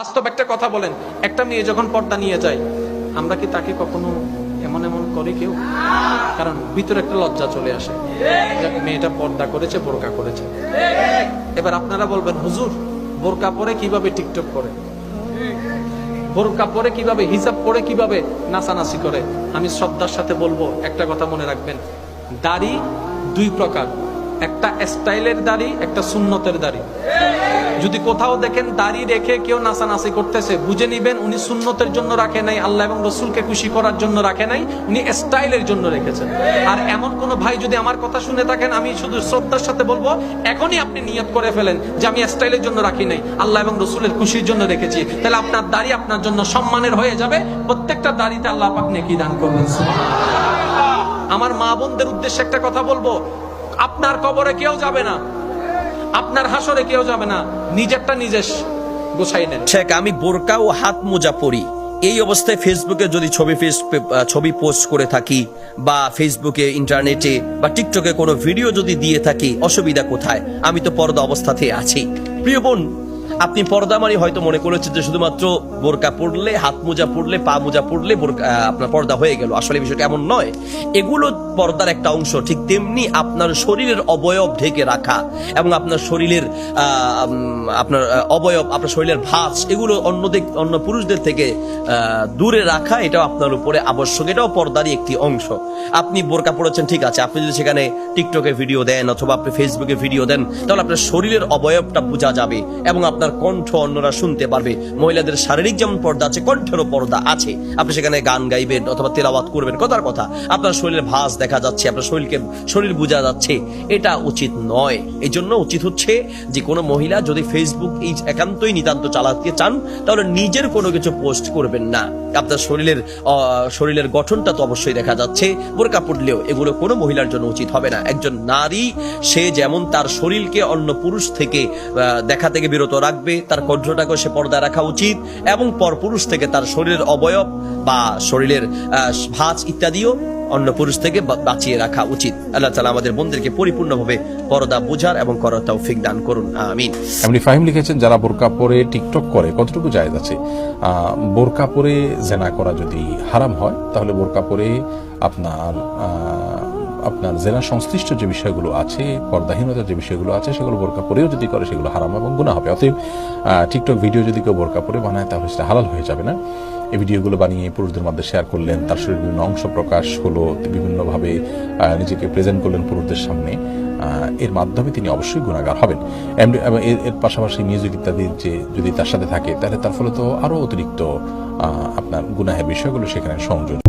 বাস্তব একটা কথা বলেন, একটা মেয়ে যখন পর্দা নিয়ে যায়, আমরা কি তাকে কখনো এমন এমন করে কেউ? কারণ ভিতরে একটা লজ্জা চলে আসে যে মেয়েটা পর্দা করেছে, বোরকা করেছে। এবার আপনারা বলবেন, হুজুর বোরকা পরে কিভাবে টিকটক করে, বোরকা পরে কিভাবে, হিজাব পরে কিভাবে নাচানাচি করে? আমি শ্রদ্ধার সাথে বলবো, একটা কথা মনে রাখবেন, দাড়ি দুই প্রকার, একটা স্টাইলের দাড়ি, একটা সুন্নতের দাড়ি। যদি কোথাও দেখেন দাড়ি রেখে কেউ নাচানাচি করতেছে, বুঝে নিবেন উনি সুন্নতের জন্য রাখে নাই, আল্লাহ এবং রসুলকে খুশি করার জন্য রাখে নাই, উনি স্টাইলের জন্য রেখেছেন। আর এমন কোন ভাই যদি আমার কথা শুনে থাকেন, আমি শুধু শ্রদ্ধার সাথে বলবো, এখনই আপনি নিয়ত করে ফেলেন যে আমি স্টাইলের জন্য রাখি নাই, আল্লাহ এবং রসুলের খুশির জন্য রেখেছি। তাহলে আপনার দাড়ি আপনার জন্য সম্মানের হয়ে যাবে, প্রত্যেকটা দাড়িতে আল্লাহ পাক নেকি দান করবেন। আমার মা বোনদের উদ্দেশ্যে একটা কথা বলবো, আপনার কবরে কেউ যাবে না, আপনার হাসরে কেউ যাবে না, নিজেরটা নিজে গোছাই নেন। শেখ, আমি বোরকা ও হাত মোজা পরি, এই অবস্থায় ফেসবুকে যদি ছবি পোস্ট করে থাকি, বা ফেসবুকে, ইন্টারনেটে বা টিকটকে কোনো ভিডিও যদি দিয়ে থাকি, অসুবিধা কোথায়? আমি তো পর্দা অবস্থাতে আছি। প্রিয় বোন, আপনি পর্দা মানে হয়তো মনে করেছেন যে শুধুমাত্র বোরকা পড়লে, হাত মোজা পড়লে, পা মোজা পড়লে আপনার পর্দা হয়ে গেল। আসলে বিষয়টা এমন নয়। এগুলো পর্দার একটা অংশ। ঠিক তেমনি আপনার শরীরের অবয়ব ঢেকে রাখা এবং আপনার শরীরের অবয়ব, আপনার শরীরের ভাঁজ, এগুলো অন্য পুরুষদের থেকে দূরে রাখা, এটাও আপনার উপরে আবশ্যক। এটাও পর্দারই একটি অংশ। আপনি বোরকা পড়েছেন, ঠিক আছে, আপনি যদি সেখানে টিকটকে ভিডিও দেন অথবা আপনি ফেসবুকে ভিডিও দেন, তাহলে আপনার শরীরের অবয়বটা বোঝা যাবে এবং আপনার কণ্ঠ অন্যরা শুনতে পারবে। মহিলাদের শারীরিক যেমন পর্দা আছে, কণ্ঠেরও পর্দা আছে। আপনি সেখানে গান গাইবেন অথবা তেলাওয়াত করবেন, কথার কথা আপনার শরীরের ভাঁজ দেখা যাচ্ছে, আপনার শরীর বোঝা যাচ্ছে, এটা উচিত নয়। এই জন্য উচিত হচ্ছে যে কোনো মহিলা যদি ফেসবুক এই একান্তই নিতান্ত চালাতে চান, তাহলে নিজের কোনো কিছু পোস্ট করবেন না। আপনার শরীরের গঠনটা তো অবশ্যই দেখা যাচ্ছে, বোরকা পড়লেও এগুলো কোনো মহিলার জন্য উচিত হবে না। একজন নারী, সে যেমন তার শরীরকে অন্য পুরুষ থেকে দেখা থেকে বিরত রাখবে, তার কণ্ঠটাকে সে পর্দা রাখা উচিত, এবং পরপুরুষ থেকে তার শরীরের অবয়ব বা শরীরের ভাঁজ ইত্যাদিও অন্য পুরুষ থেকে বাঁচিয়ে রাখা উচিত। আল্লাহ তাআলা আমাদের বোনদেরকে পরিপূর্ণভাবে পর্দা বোঝার এবং করার তৌফিক দান করুন, আমিন। এমনি ফাহিম লিখেছেন, যারা বোরকা পরে টিকটক করে কতটুকু জায়েজ আছে? বোরকা পরে জেনা করা যদি হারাম হয়, তাহলে বোরকা পরে আপনার জেনা সংশ্লিষ্ট যে বিষয়গুলো আছে, পর্দাহীনতার যে বিষয়গুলো আছে, সেগুলো বোরকা পরেও যদি করে সেগুলো হারাম এবং গুনাহ হবে। অতএব টিকটক ভিডিও যদি কেউ বোরকা পরে বানায়, তাহলে সেটা হালাল হয়ে যাবে না। এই ভিডিওগুলো বানিয়ে পুরুষদের মধ্যে শেয়ার করলেন, তার শরীরের বিভিন্ন অংশ প্রকাশ হলো, বিভিন্নভাবে নিজেকে প্রেজেন্ট করলেন পুরুষদের সামনে, এর মাধ্যমে তিনি অবশ্যই গুনাহগার হবেন। এর পাশাপাশি মিউজিক ইত্যাদি যে যদি তার সাথে থাকে, তাহলে তার ফলে তো আরো অতিরিক্ত আপনার গুনাহের বিষয়গুলো সেখানে সংযোজন